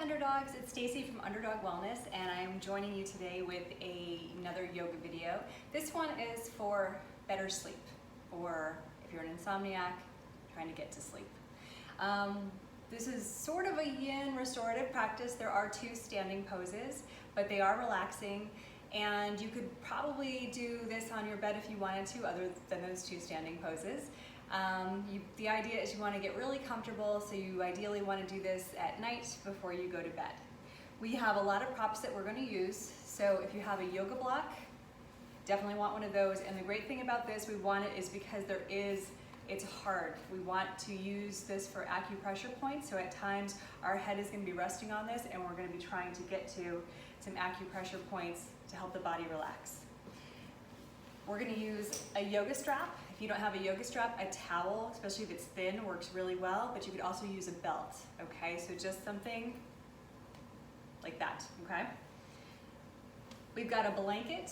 Underdogs, it's Stacy from Underdog Wellness, and I'm joining you today with another yoga video. This one is for better sleep, or if you're an insomniac trying to get to sleep. This is sort of a yin restorative practice. There are two standing poses, but they are relaxing, and you could probably do this on your bed if you wanted to, other than those two standing poses. The idea is you want to get really comfortable, so you ideally want to do this at night before you go to bed. We have a lot of props that we're going to use, so if you have a yoga block, definitely want one of those. And the great thing about this, we want it is because it's hard. We want to use this for acupressure points, so at times our head is going to be resting on this and we're going to be trying to get to some acupressure points to help the body relax. We're going to use a yoga strap. If you don't have a yoga strap, a towel, especially if it's thin, works really well, but you could also use a belt, okay? So just something like that, okay? We've got a blanket.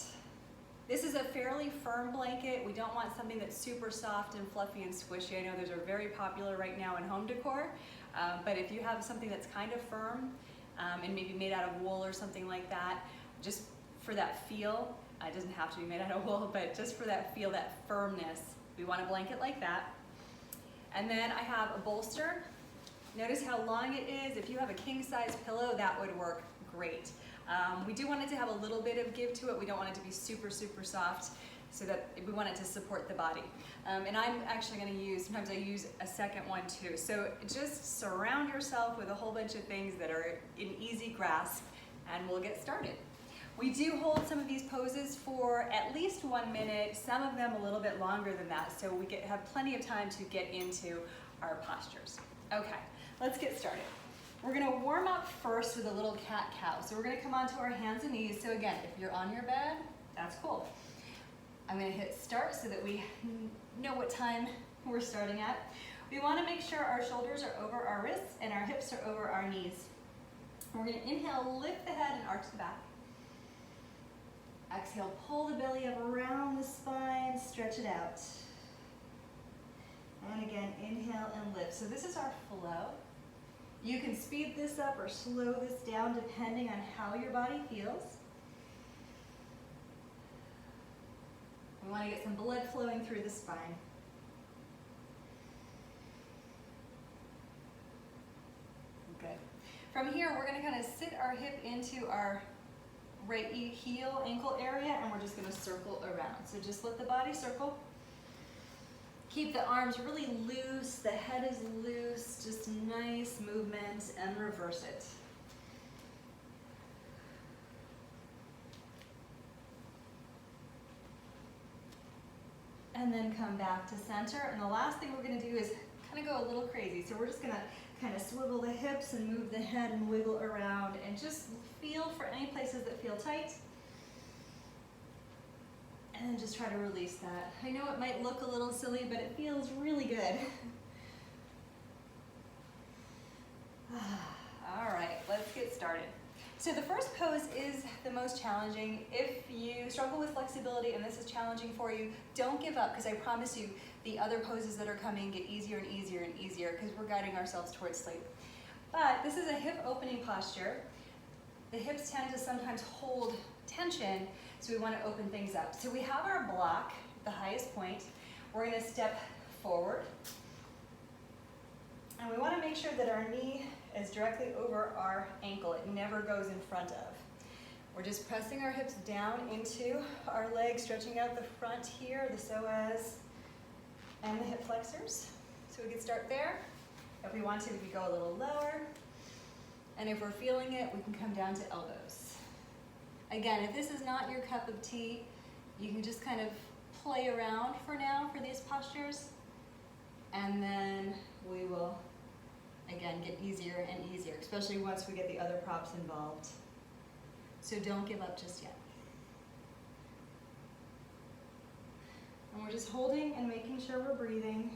This is a fairly firm blanket. We don't want something that's super soft and fluffy and squishy. I know those are very popular right now in home decor, but if you have something that's kind of firm and maybe made out of wool or something like that, just for that feel, it doesn't have to be made out of wool, but just for that feel, that firmness, we want a blanket like that. And then I have a bolster. Notice how long it is. If you have a king-size pillow, that would work great. We do want it to have a little bit of give to it. We don't want it to be super, super soft, so that we want it to support the body. And I'm actually going to use, sometimes I use a second one too. So just surround yourself with a whole bunch of things that are in easy grasp, and we'll get started. We do hold some of these poses for at least 1 minute, some of them a little bit longer than that, so we have plenty of time to get into our postures. Okay, let's get started. We're gonna warm up first with a little cat-cow. So we're gonna come onto our hands and knees. So again, if you're on your bed, that's cool. I'm gonna hit start so that we know what time we're starting at. We wanna make sure our shoulders are over our wrists and our hips are over our knees. We're gonna inhale, lift the head and arch the back. Exhale, pull the belly up around the spine, stretch it out. And again, inhale and lift. So this is our flow. You can speed this up or slow this down depending on how your body feels. We want to get some blood flowing through the spine. Good. From here, we're going to kind of sit our hip into our right heel, ankle area, and we're just going to circle around. So just let the body circle. Keep the arms really loose, the head is loose, just nice movement, and reverse it. And then come back to center. And the last thing we're going to do is kind of go a little crazy. So we're just going to kind of swivel the hips and move the head and wiggle around and just feel for any places that feel tight. And then just try to release that. I know it might look a little silly, but it feels really good. All right, let's get started. So the first pose is the most challenging. If you struggle with flexibility and this is challenging for you, don't give up, because I promise you the other poses that are coming get easier and easier and easier because we're guiding ourselves towards sleep. But this is a hip opening posture. The hips tend to sometimes hold tension, so we want to open things up. So we have our block, the highest point. We're going to step forward. And we want to make sure that our knee is directly over our ankle. It never goes in front of. We're just pressing our hips down into our legs, stretching out the front here, the psoas, and the hip flexors. So we can start there. If we want to, we can go a little lower. And if we're feeling it, we can come down to elbows. Again, if this is not your cup of tea, you can just kind of play around for now for these postures. And then we will, again, get easier and easier, especially once we get the other props involved. So don't give up just yet. And we're just holding and making sure we're breathing.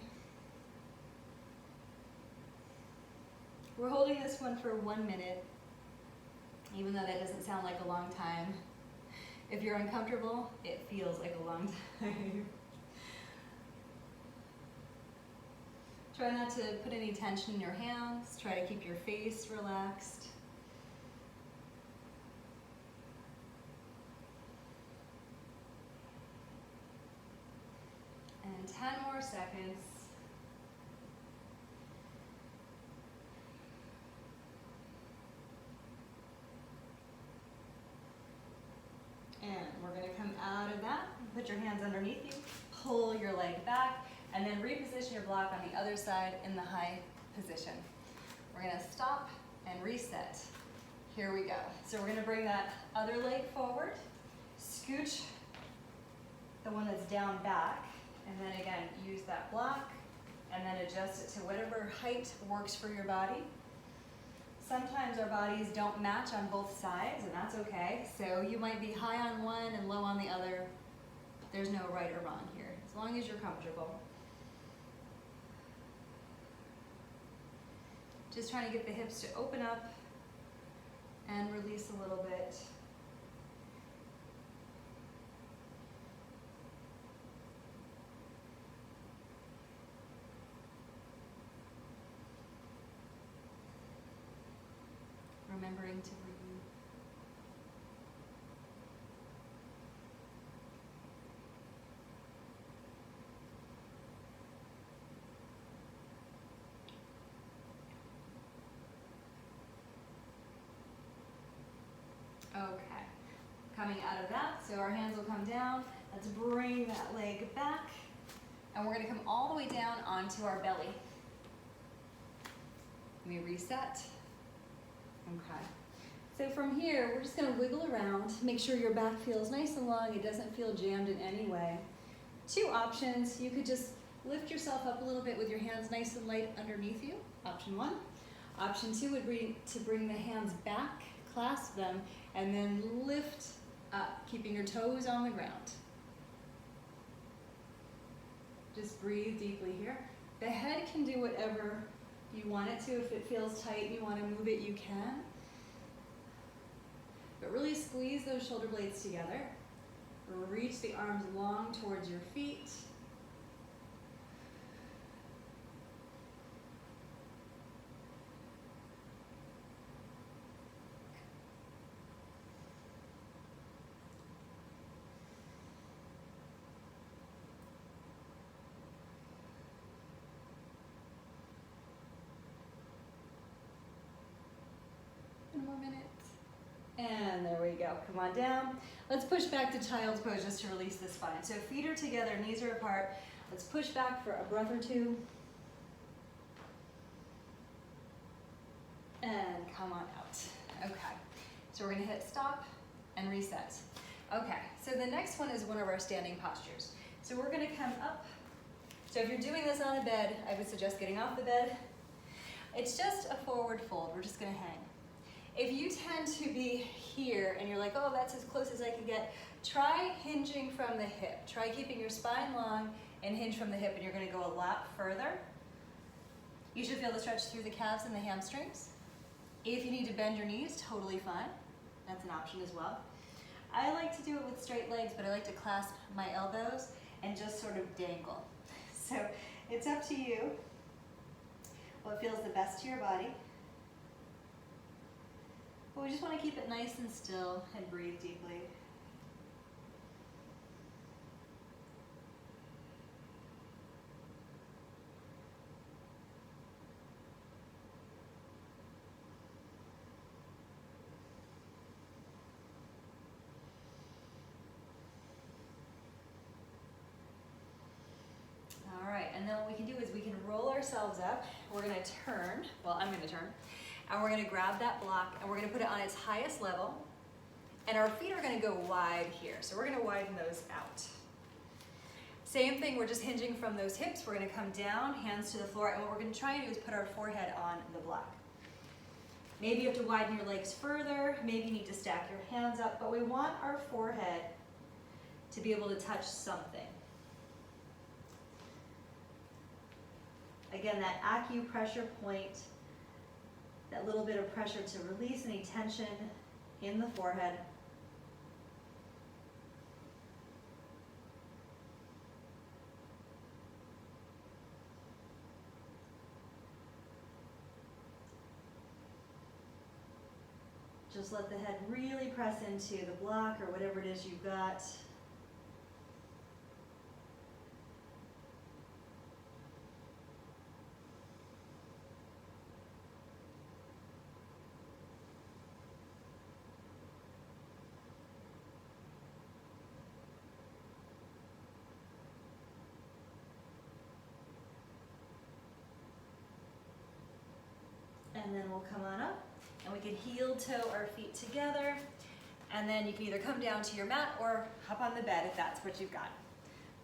We're holding this one for 1 minute, even though that doesn't sound like a long time. If you're uncomfortable, it feels like a long time. Try not to put any tension in your hands. Try to keep your face relaxed. 10 more seconds. And we're going to come out of that, put your hands underneath you, pull your leg back, and then reposition your block on the other side in the high position. We're going to stop and reset. Here we go. So we're going to bring that other leg forward, scooch the one that's down back, and then again, use that block, and then adjust it to whatever height works for your body. Sometimes our bodies don't match on both sides, and that's okay. So you might be high on one and low on the other. There's no right or wrong here, as long as you're comfortable. Just trying to get the hips to open up and release a little bit. Remembering to breathe. Okay, coming out of that, so our hands will come down. Let's bring that leg back, and we're going to come all the way down onto our belly. Let me reset. Okay, so from here, we're just going to wiggle around, make sure your back feels nice and long, it doesn't feel jammed in any way. Two options, you could just lift yourself up a little bit with your hands nice and light underneath you, option one. Option two would be to bring the hands back, clasp them, and then lift up, keeping your toes on the ground. Just breathe deeply here. The head can do whatever you want it to. If it feels tight and you want to move it, you can. But really squeeze those shoulder blades together. Reach the arms long towards your feet. One more minute. And there we go. Come on down. Let's push back to child's pose just to release the spine. So feet are together, knees are apart. Let's push back for a breath or two. And come on out. Okay. So we're going to hit stop and reset. Okay. So the next one is one of our standing postures. So we're going to come up. So if you're doing this on a bed, I would suggest getting off the bed. It's just a forward fold. We're just going to hang. If you tend to be here and you're like, oh, that's as close as I can get, try hinging from the hip. Try keeping your spine long and hinge from the hip, and you're going to go a lot further. You should feel the stretch through the calves and the hamstrings. If you need to bend your knees, totally fine. That's an option as well. I like to do it with straight legs, but I like to clasp my elbows and just sort of dangle. So it's up to you what feels the best to your body. But we just want to keep it nice and still and breathe deeply. All right, and then what we can do is we can roll ourselves up. We're going to turn, well, I'm going to turn. And we're going to grab that block and we're going to put it on its highest level. And our feet are going to go wide here. So we're going to widen those out. Same thing, we're just hinging from those hips. We're going to come down, hands to the floor. And what we're going to try and do is put our forehead on the block. Maybe you have to widen your legs further. Maybe you need to stack your hands up. But we want our forehead to be able to touch something. Again, that acupressure point. That little bit of pressure to release any tension in the forehead. Just let the head really press into the block or whatever it is you've got. and then we'll come on up, and we can heel toe our feet together, and then you can either come down to your mat or hop on the bed if that's what you've got.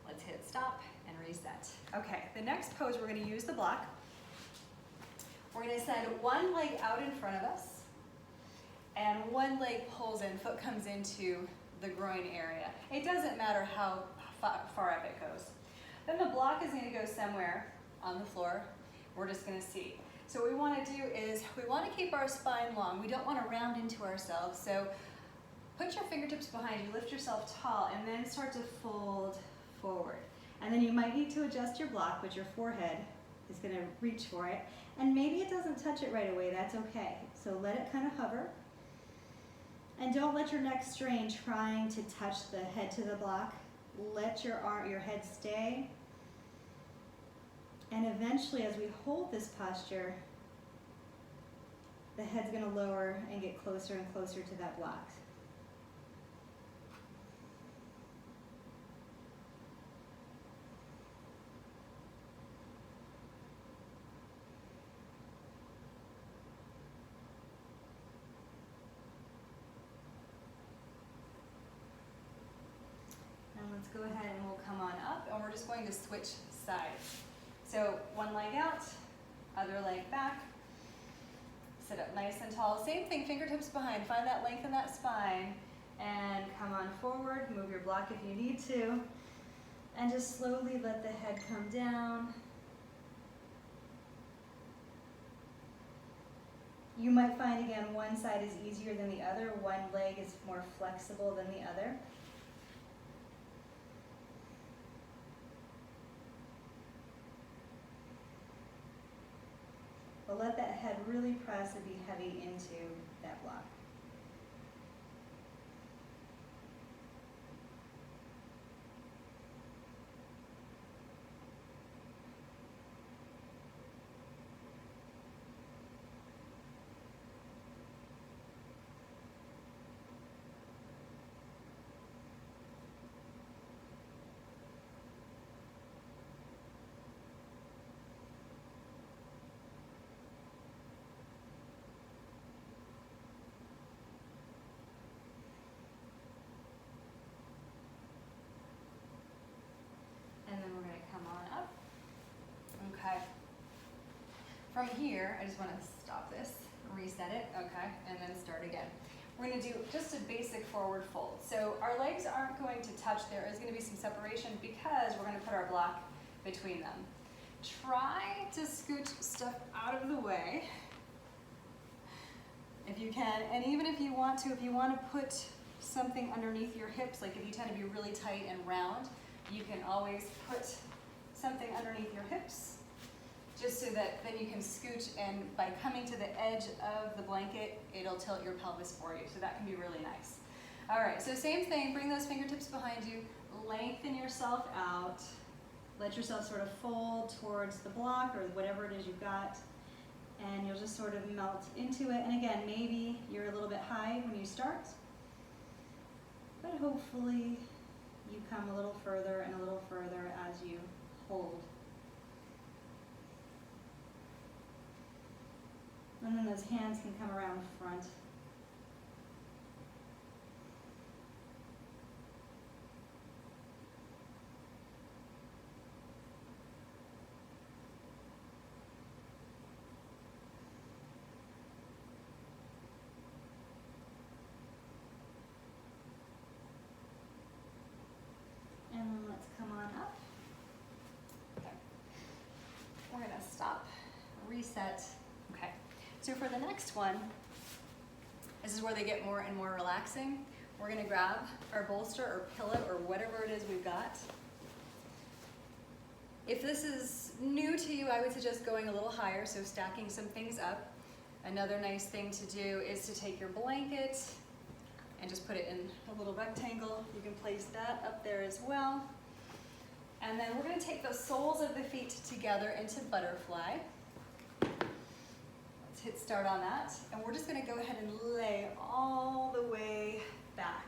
Let's hit stop and reset. Okay, the next pose, we're gonna use the block. We're gonna send one leg out in front of us, and one leg pulls in, foot comes into the groin area. It doesn't matter how far up it goes. Then the block is gonna go somewhere on the floor. We're just gonna see. So what we wanna do is, we wanna keep our spine long. We don't wanna round into ourselves. So put your fingertips behind you, lift yourself tall, and then start to fold forward. And then you might need to adjust your block, but your forehead is gonna reach for it. And maybe it doesn't touch it right away, that's okay. So let it kind of hover. And don't let your neck strain trying to touch the head to the block. Let your head stay. And eventually, as we hold this posture, the head's gonna lower and get closer and closer to that block. Let's go ahead and we'll come on up, and we're just going to switch sides. So one leg out, other leg back, sit up nice and tall. Same thing, fingertips behind, find that length in that spine, and come on forward, move your block if you need to, and just slowly let the head come down. You might find, again, one side is easier than the other, one leg is more flexible than the other. But let that head really press and be heavy into that block. From here, I just want to stop this, reset it, okay, and then start again. We're going to do just a basic forward fold. So our legs aren't going to touch. There is going to be some separation because we're going to put our block between them. Try to scooch stuff out of the way if you can, and even if you want to put something underneath your hips, like if you tend to be really tight and round, you can always put something underneath your hips, just so that then you can scooch, and by coming to the edge of the blanket, it'll tilt your pelvis for you. So that can be really nice. All right, so same thing, bring those fingertips behind you, lengthen yourself out, let yourself sort of fold towards the block or whatever it is you've got, and you'll just sort of melt into it. And again, maybe you're a little bit high when you start, but hopefully you come a little further and a little further as you hold. And then those hands can come around front. And then let's come on up. Okay. We're gonna stop, reset. Okay. So for the next one, this is where they get more and more relaxing. We're gonna grab our bolster or pillow or whatever it is we've got. If this is new to you, I would suggest going a little higher, so stacking some things up. Another nice thing to do is to take your blanket and just put it in a little rectangle. You can place that up there as well. And then we're gonna take the soles of the feet together into butterfly. Hit start on that, and we're just going to go ahead and lay all the way back.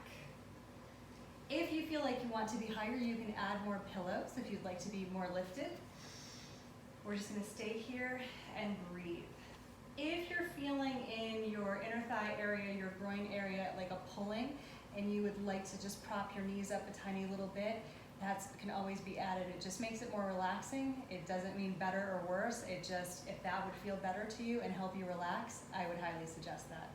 If you feel like you want to be higher, you can add more pillows if you'd like to be more lifted. We're just going to stay here and breathe. If you're feeling in your inner thigh area, your groin area, like a pulling, and you would like to just prop your knees up a tiny little bit, that can always be added. It just makes it more relaxing. It doesn't mean better or worse. It just, if that would feel better to you and help you relax, I would highly suggest that.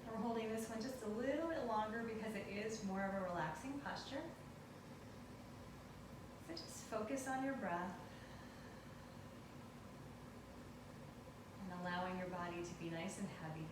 We're holding this one just a little bit longer because it is more of a relaxing posture. So just focus on your breath and allowing your body to be nice and heavy.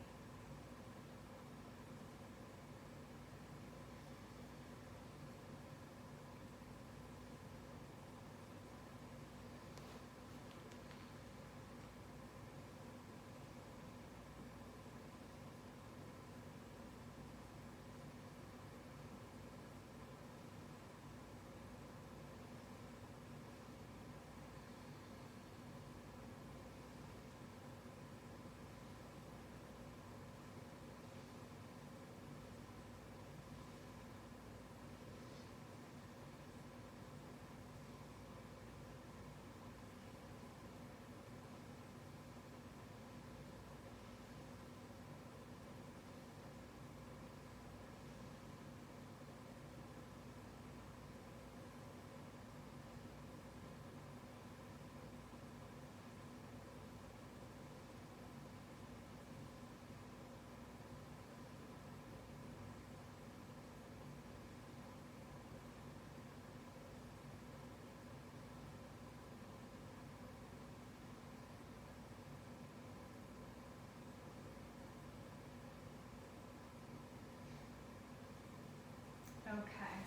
Okay,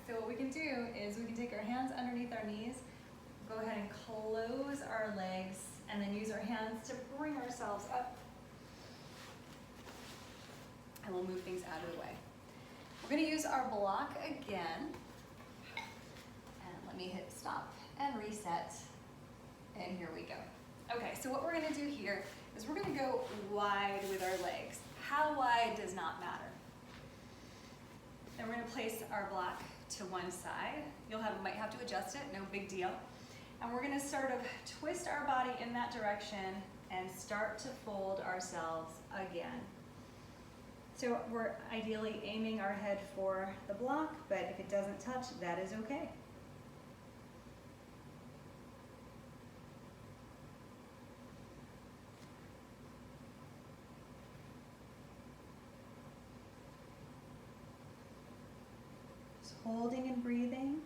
so what we can do is we can take our hands underneath our knees, go ahead and close our legs, and then use our hands to bring ourselves up. And we'll move things out of the way. We're going to use our block again. And let me hit stop and reset. And here we go. Okay, so what we're going to do here is we're going to go wide with our legs. How wide does not matter. Then we're going to place our block to one side. Might have to adjust it, no big deal. And we're going to sort of twist our body in that direction and start to fold ourselves again. So we're ideally aiming our head for the block, but if it doesn't touch, that is okay. Just holding and breathing.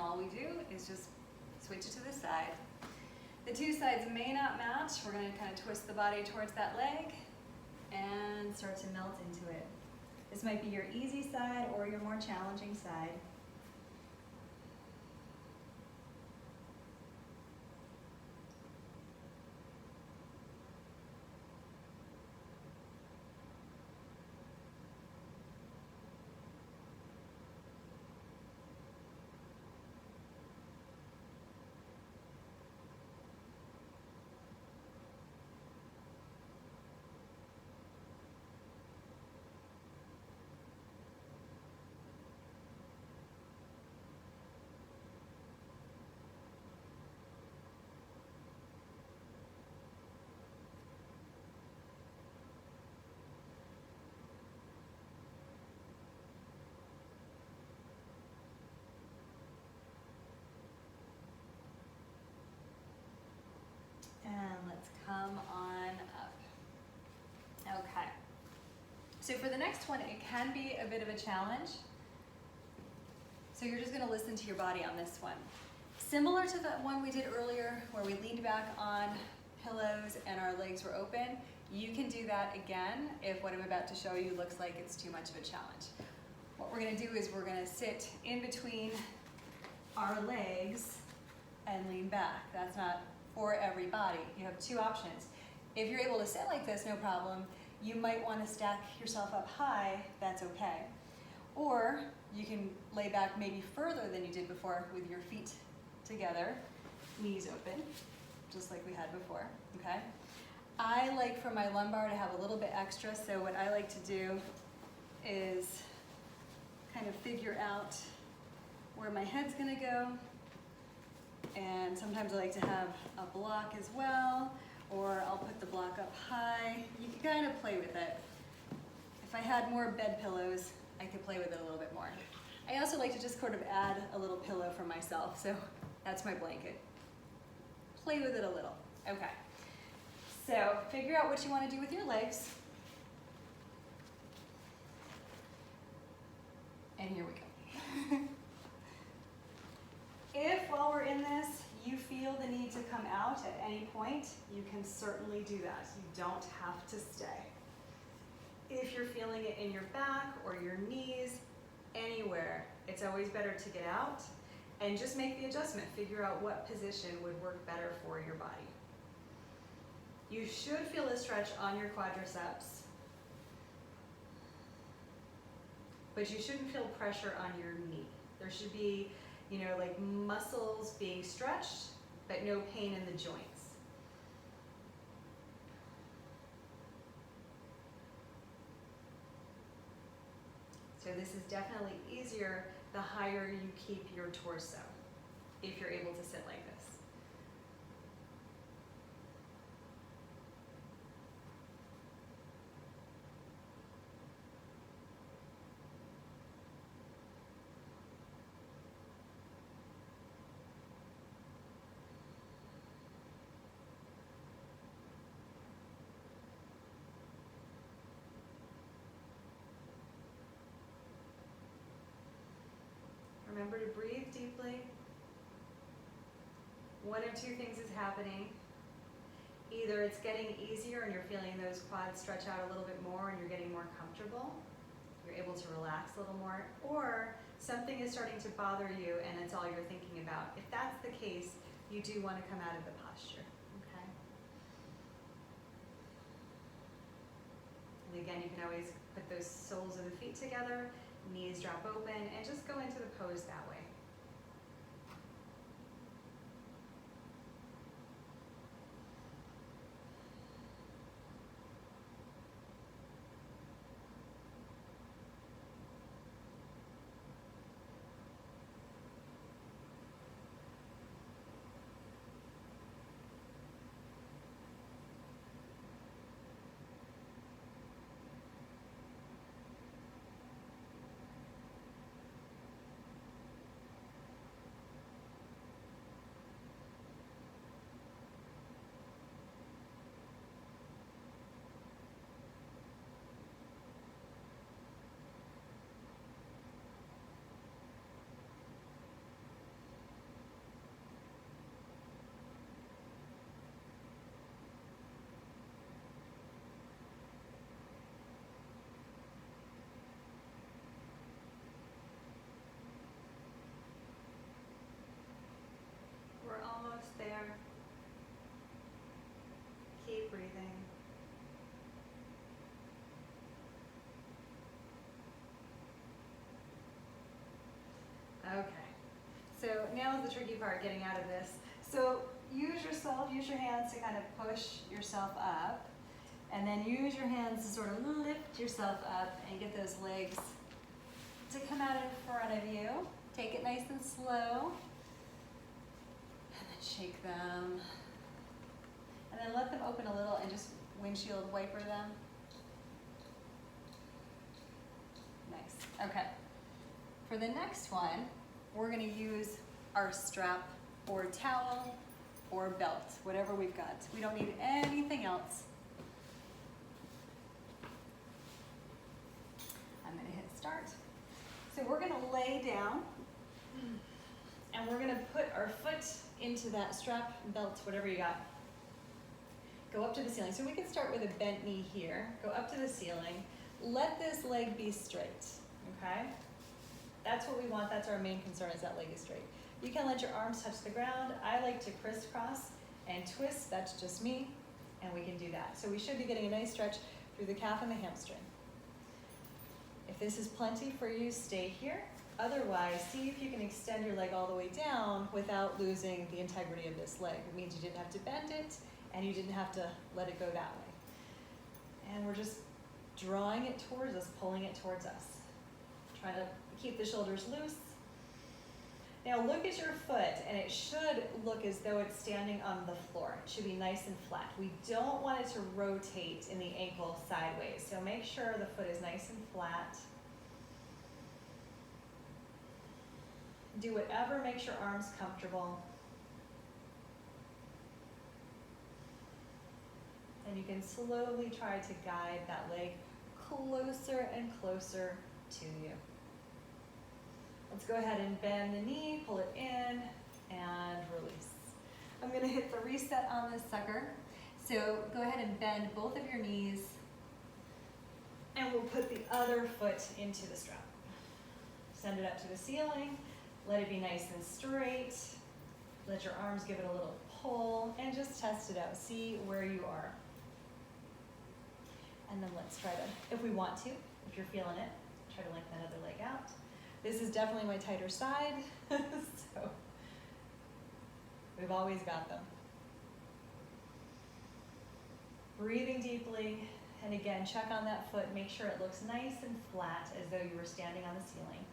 All we do is just switch it to the side. The two sides may not match. We're going to kind of twist the body towards that leg and start to melt into it. This might be your easy side or your more challenging side. So for the next one, it can be a bit of a challenge. So you're just gonna listen to your body on this one. Similar to the one we did earlier where we leaned back on pillows and our legs were open, you can do that again if what I'm about to show you looks like it's too much of a challenge. What we're gonna do is we're gonna sit in between our legs and lean back. That's not for everybody. You have two options. If you're able to sit like this, no problem. You might want to stack yourself up high, that's okay. Or you can lay back maybe further than you did before with your feet together, knees open, just like we had before, okay? I like for my lumbar to have a little bit extra, so what I like to do is kind of figure out where my head's gonna go, and sometimes I like to have a block as well, or I'll put the block up high. You can kind of play with it. If I had more bed pillows, I could play with it a little bit more. I also like to just sort of add a little pillow for myself, so that's my blanket. Play with it a little. Okay. So figure out what you want to do with your legs. And here we go. If while we're in this, you feel the need to come out at any point, you can certainly do that. You don't have to stay. If you're feeling it in your back or your knees, anywhere, it's always better to get out and just make the adjustment. Figure out what position would work better for your body. You should feel a stretch on your quadriceps, but you shouldn't feel pressure on your knee. There should be, like muscles being stretched, but no pain in the joints. So this is definitely easier the higher you keep your torso, if you're able to sit like this. Remember to breathe deeply. One of two things is happening. Either it's getting easier and you're feeling those quads stretch out a little bit more and you're getting more comfortable. You're able to relax a little more. Or something is starting to bother you and it's all you're thinking about. If that's the case, you do want to come out of the posture. Okay? And again, you can always put those soles of the feet together, knees drop open, and just go into the pose that way. We're almost there. Keep breathing. Okay. So now is the tricky part, getting out of this. So use your hands to kind of push yourself up, and then use your hands to sort of lift yourself up and get those legs to come out in front of you. Take it nice and slow. Shake them, and then let them open a little and just windshield wiper them. Nice. Okay. For the next one, we're going to use our strap or towel or belt, whatever we've got. We don't need anything else. start. So we're gonna lay down and we're gonna put our foot into that strap, belt, whatever you got. Go up to the ceiling. So we can start with a bent knee here. Go up to the ceiling. Let this leg be straight, okay? That's what we want. That's our main concern, is that leg is straight. You can let your arms touch the ground. I like to crisscross and twist. That's just me, and we can do that. So we should be getting a nice stretch through the calf and the hamstring. If this is plenty for you, stay here. Otherwise, see if you can extend your leg all the way down without losing the integrity of this leg. It means you didn't have to bend it, and you didn't have to let it go that way. And we're just drawing it towards us, pulling it towards us. Try to keep the shoulders loose. Now look at your foot, and it should look as though it's standing on the floor. It should be nice and flat. We don't want it to rotate in the ankle sideways, so make sure the foot is nice and flat. Do whatever makes your arms comfortable. And you can slowly try to guide that leg closer and closer to you. Let's go ahead and bend the knee, pull it in, and release. I'm gonna hit the reset on this sucker. So go ahead and bend both of your knees, and we'll put the other foot into the strap. Send it up to the ceiling, let it be nice and straight. Let your arms give it a little pull, and just test it out. See where you are. And then let's try to, if we want to, if you're feeling it, try to lengthen that other leg out. This is definitely my tighter side, so we've always got them. Breathing deeply, and again, check on that foot. Make sure it looks nice and flat as though you were standing on the ceiling.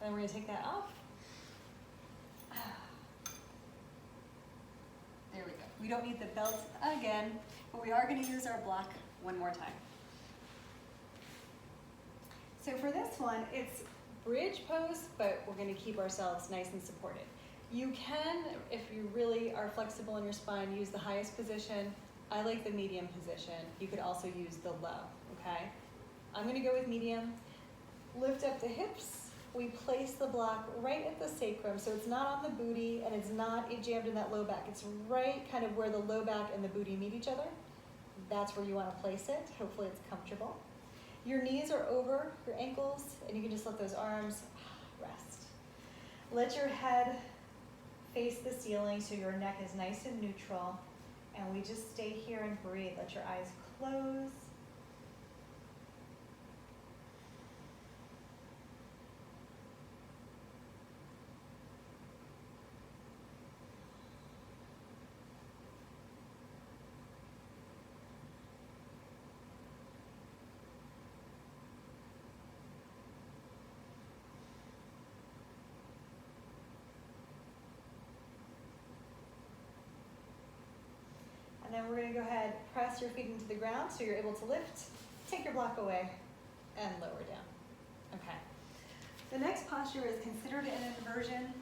Then we're going to take that off. There we go. We don't need the belt again, but we are going to use our block one more time. So for this one, it's bridge pose, but we're going to keep ourselves nice and supported. You can, if you really are flexible in your spine, use the highest position. I like the medium position. You could also use the low, okay? I'm going to go with medium. Lift up the hips. We place the block right at the sacrum, so it's not on the booty and it's not jammed in that low back. It's right kind of where the low back and the booty meet each other. That's where you want to place it. Hopefully it's comfortable. Your knees are over your ankles, and you can just let those arms rest. Let your head face the ceiling so your neck is nice and neutral, and we just stay here and breathe. Let your eyes close. And then we're going to go ahead, press your feet into the ground so you're able to lift, take your block away, and lower down. Okay. The next posture is considered an inversion,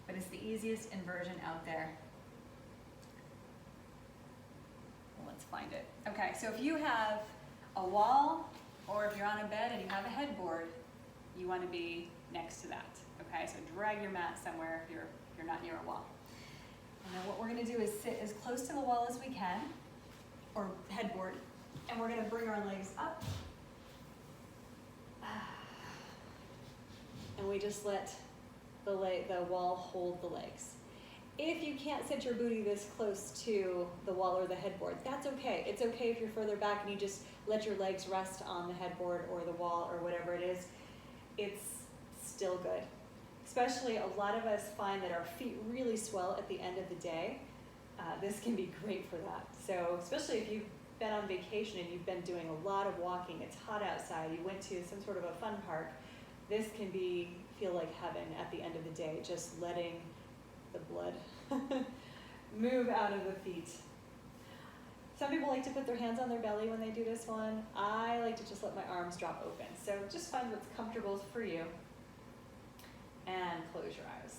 but it's the easiest inversion out there. Well, let's find it. Okay, so if you have a wall, or if you're on a bed and you have a headboard, you want to be next to that. Okay, so drag your mat somewhere if you're not near a wall. And then what we're going to do is sit as close to the wall as we can, or headboard, and we're going to bring our legs up. And we just let the wall hold the legs. If you can't sit your booty this close to the wall or the headboard, that's okay. It's okay if you're further back and you just let your legs rest on the headboard or the wall or whatever it is. It's still good. Especially a lot of us find that our feet really swell at the end of the day. This can be great for that. So especially if you've been on vacation and you've been doing a lot of walking, it's hot outside, you went to some sort of a fun park, this can feel like heaven at the end of the day, just letting the blood move out of the feet. Some people like to put their hands on their belly when they do this one. I like to just let my arms drop open. So just find what's comfortable for you and close your eyes.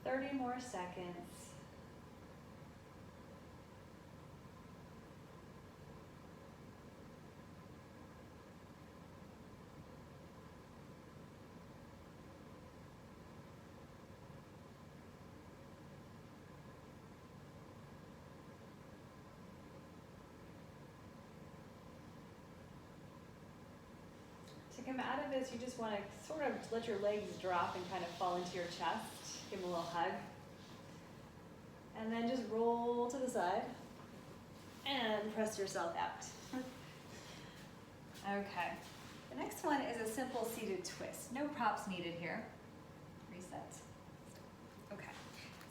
Thirty more seconds. To come out of this, you just want to sort of let your legs drop and kind of fall into your chest. Give them a little hug. And then just roll to the side and press yourself out. Okay. The next one is a simple seated twist. No props needed here. Reset. Okay.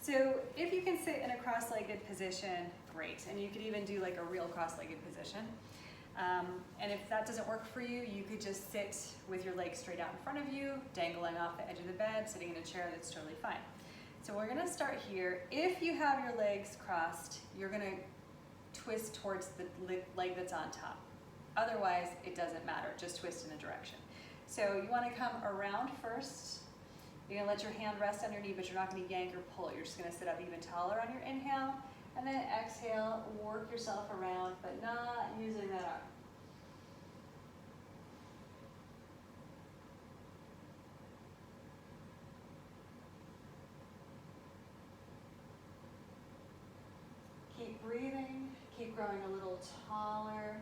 So if you can sit in a cross-legged position, great. And you could even do like a real cross-legged position. And if that doesn't work for you, you could just sit with your legs straight out in front of you, dangling off the edge of the bed, sitting in a chair, that's totally fine. So we're gonna start here. If you have your legs crossed, you're gonna twist towards the leg that's on top. Otherwise, it doesn't matter, just twist in a direction. So you wanna come around first. You're gonna let your hand rest on your knee, but you're not gonna yank or pull. You're just gonna sit up even taller on your inhale, and then exhale, work yourself around, but not using that arm. Keep breathing, keep growing a little taller.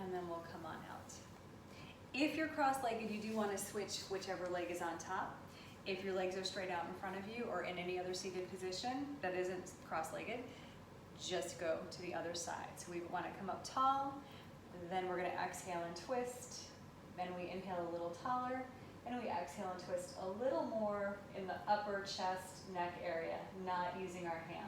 And then we'll come on out. If you're cross-legged, you do want to switch whichever leg is on top. If your legs are straight out in front of you or in any other seated position that isn't cross-legged, just go to the other side. So we want to come up tall, then we're going to exhale and twist, then we inhale a little taller, and we exhale and twist a little more in the upper chest, neck area, not using our hands.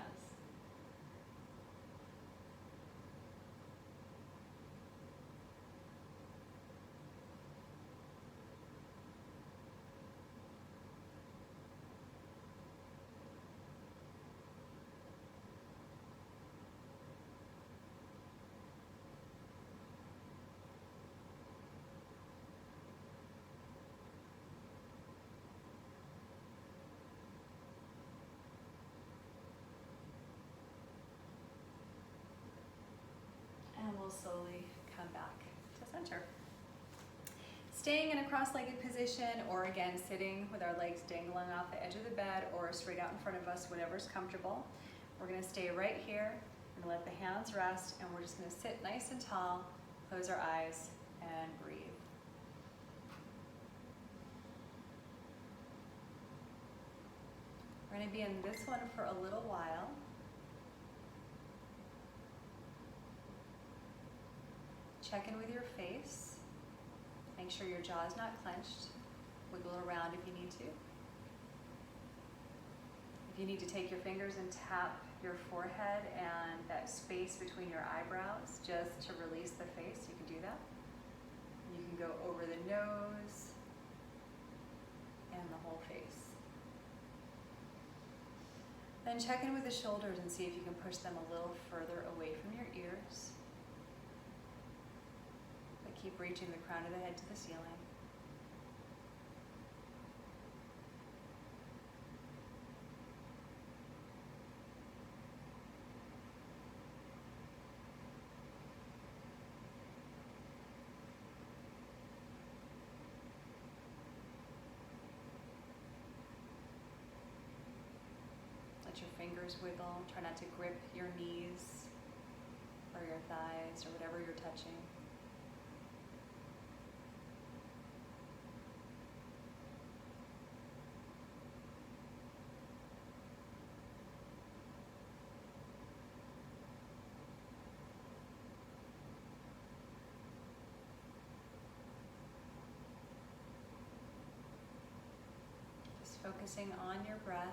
And we'll slowly come back to center. Staying in a cross-legged position, or again, sitting with our legs dangling off the edge of the bed or straight out in front of us, whatever's comfortable. We're gonna stay right here. We're gonna let the hands rest, and we're just gonna sit nice and tall, close our eyes, and breathe. We're gonna be in this one for a little while. Check in with your face. Make sure your jaw is not clenched. Wiggle around if you need to. If you need to take your fingers and tap your forehead and that space between your eyebrows just to release the face, you can do that. You can go over the nose and the whole face. Then check in with the shoulders and see if you can push them a little further away from your ears. But keep reaching the crown of the head to the ceiling. Let your fingers wiggle. Try not to grip your knees or your thighs or whatever you're touching. Just focusing on your breath.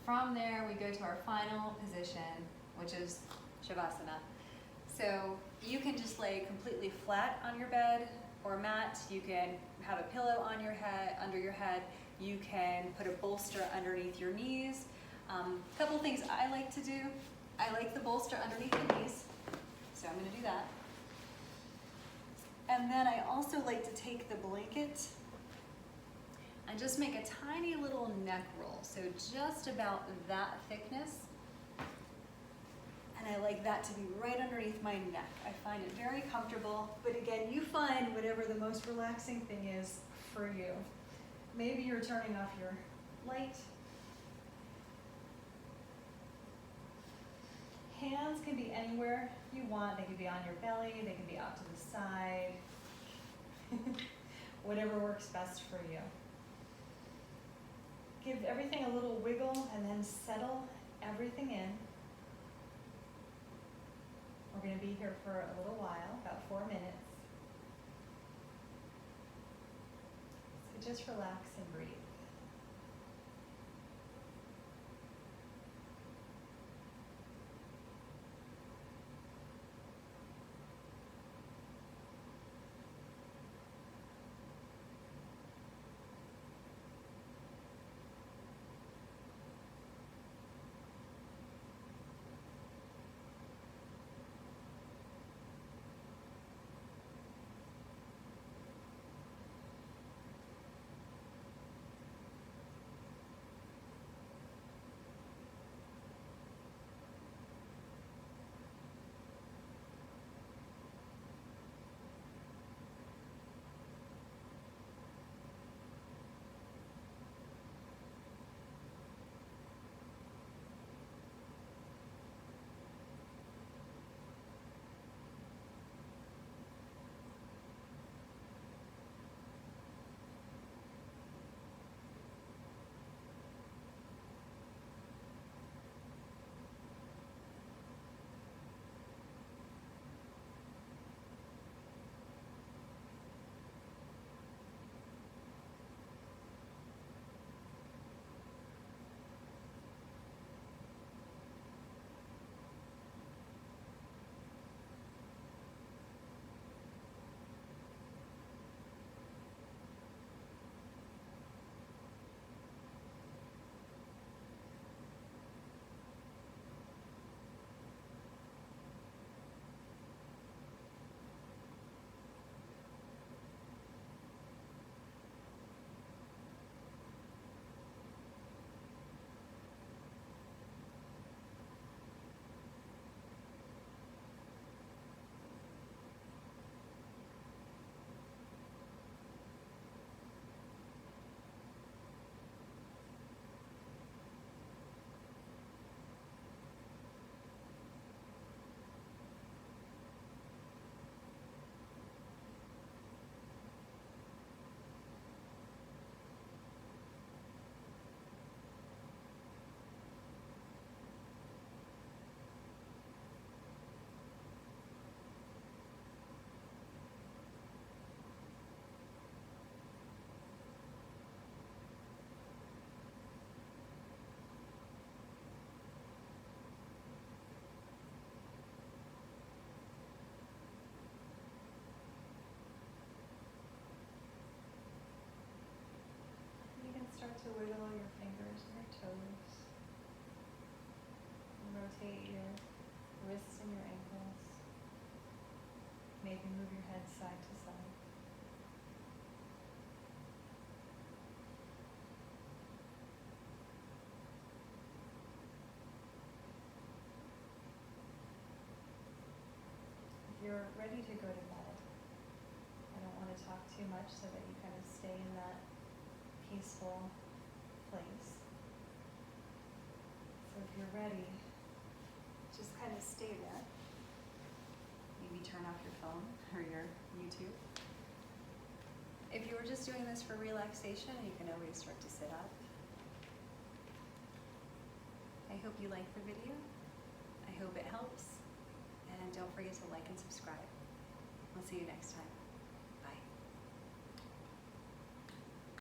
From there, we go to our final position, which is Shavasana. So you can just lay completely flat on your bed or mat. You can have a pillow on your head, under your head. You can put a bolster underneath your knees. A couple things I like to do. I like the bolster underneath the knees, so I'm going to do that. And then I also like to take the blanket and just make a tiny little neck roll, so just about that thickness. And I like that to be right underneath my neck. I find it very comfortable, but again, you find whatever the most relaxing thing is for you. Maybe you're turning off your light. Hands can be anywhere you want. They can be on your belly, they can be out to the side. Whatever works best for you. Give everything a little wiggle and then settle everything in. We're going to be here for a little while, about 4 minutes. So just relax and breathe. you're ready to go to bed, I don't want to talk too much so that you kind of stay in that peaceful place. So if you're ready, just kind of stay there. Maybe turn off your phone or your YouTube. If you were just doing this for relaxation, you can always start to sit up. I hope you like the video. I hope it helps. And don't forget to like and subscribe. We'll see you next time.